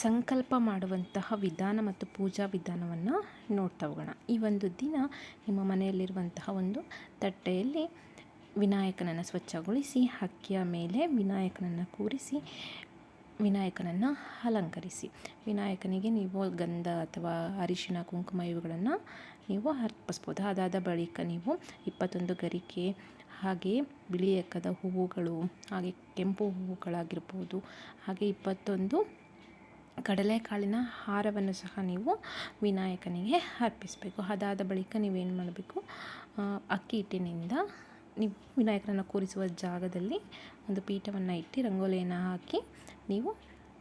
ಸಂಕಲ್ಪ ಮಾಡುವಂತಹ ವಿಧಾನ ಮತ್ತು ಪೂಜಾ ವಿಧಾನವನ್ನು ನೋಡ್ತಾ ಹೋಗೋಣ. ಈ ಒಂದು ದಿನ ನಿಮ್ಮ ಮನೆಯಲ್ಲಿರುವಂತಹ ಒಂದು ತಟ್ಟೆಯಲ್ಲಿ ವಿನಾಯಕನನ್ನು ಸ್ವಚ್ಛಗೊಳಿಸಿ, ಅಕ್ಕಿಯ ಮೇಲೆ ವಿನಾಯಕನನ್ನು ಕೂರಿಸಿ, ವಿನಾಯಕನನ್ನು ಅಲಂಕರಿಸಿ. ವಿನಾಯಕನಿಗೆ ನೀವು ಗಂಧ ಅಥವಾ ಅರಿಶಿಣ, ಕುಂಕುಮ ಇವುಗಳನ್ನು ನೀವು ಅರ್ಪಿಸ್ಬೋದು. ಅದಾದ ಬಳಿಕ ನೀವು 21 ಗರಿಕೆ, ಹಾಗೆ ಬಿಳಿ ಎಕ್ಕದ ಹೂವುಗಳು, ಹಾಗೆ ಕೆಂಪು ಹೂವುಗಳಾಗಿರ್ಬೋದು, ಹಾಗೆ 21 ಕಡಲೆಕಾಳಿನ ಹಾರವನ್ನು ಸಹ ನೀವು ವಿನಾಯಕನಿಗೆ ಅರ್ಪಿಸಬೇಕು. ಅದಾದ ಬಳಿಕ ನೀವೇನು ಮಾಡಬೇಕು, ಅಕ್ಕಿ ಹಿಟ್ಟಿನಿಂದ ನೀವು ವಿನಾಯಕನನ್ನು ಕೂರಿಸುವ ಜಾಗದಲ್ಲಿ ಒಂದು ಪೀಠವನ್ನು ಇಟ್ಟು ರಂಗೋಲಿಯನ್ನು ಹಾಕಿ ನೀವು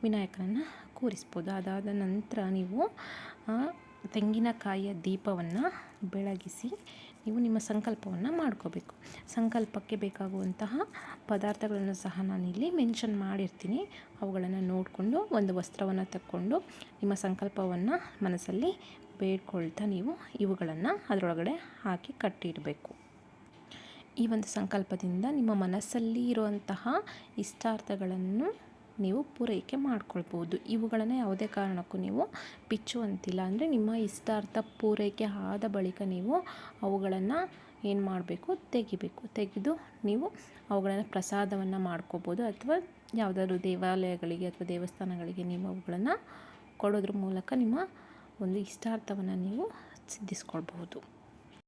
ವಿನಾಯಕನನ್ನು ಕೂರಿಸ್ಬೋದು. ಅದಾದ ನಂತರ ನೀವು ತೆಂಗಿನಕಾಯಿಯ ದೀಪವನ್ನು ಬೆಳಗಿಸಿ ನೀವು ನಿಮ್ಮ ಸಂಕಲ್ಪವನ್ನು ಮಾಡ್ಕೋಬೇಕು. ಸಂಕಲ್ಪಕ್ಕೆ ಬೇಕಾಗುವಂತಹ ಪದಾರ್ಥಗಳನ್ನು ಸಹ ನಾನಿಲ್ಲಿ ಮೆನ್ಷನ್ ಮಾಡಿರ್ತೀನಿ. ಅವುಗಳನ್ನು ನೋಡಿಕೊಂಡು ಒಂದು ವಸ್ತ್ರವನ್ನು ತಕ್ಕೊಂಡು ನಿಮ್ಮ ಸಂಕಲ್ಪವನ್ನು ಮನಸ್ಸಲ್ಲಿ ಬೇಡ್ಕೊಳ್ತಾ ನೀವು ಇವುಗಳನ್ನು ಅದರೊಳಗಡೆ ಹಾಕಿ ಕಟ್ಟಿಡಬೇಕು. ಈ ಒಂದು ಸಂಕಲ್ಪದಿಂದ ನಿಮ್ಮ ಮನಸ್ಸಲ್ಲಿ ಇರುವಂತಹ ಇಷ್ಟಾರ್ಥಗಳನ್ನು ನೀವು ಪೂರೈಕೆ ಮಾಡ್ಕೊಳ್ಬೋದು. ಇವುಗಳನ್ನು ಯಾವುದೇ ಕಾರಣಕ್ಕೂ ನೀವು ಬಿಚ್ಚುವಂತಿಲ್ಲ. ಅಂದರೆ ನಿಮ್ಮ ಇಷ್ಟಾರ್ಥ ಪೂರೈಕೆ ಆದ ಬಳಿಕ ನೀವು ಅವುಗಳನ್ನು ಏನು ಮಾಡಬೇಕು, ತೆಗೆದು ನೀವು ಅವುಗಳನ್ನು ಪ್ರಸಾದವನ್ನು ಮಾಡ್ಕೋಬೋದು, ಅಥವಾ ಯಾವುದಾದ್ರೂ ದೇವಾಲಯಗಳಿಗೆ ಅಥವಾ ದೇವಸ್ಥಾನಗಳಿಗೆ ನೀವು ಅವುಗಳನ್ನು ಕೊಡೋದ್ರ ಮೂಲಕ ನಿಮ್ಮ ಒಂದು ಇಷ್ಟಾರ್ಥವನ್ನು ನೀವು ಸಿದ್ಧಿಸ್ಕೊಳ್ಬಹುದು.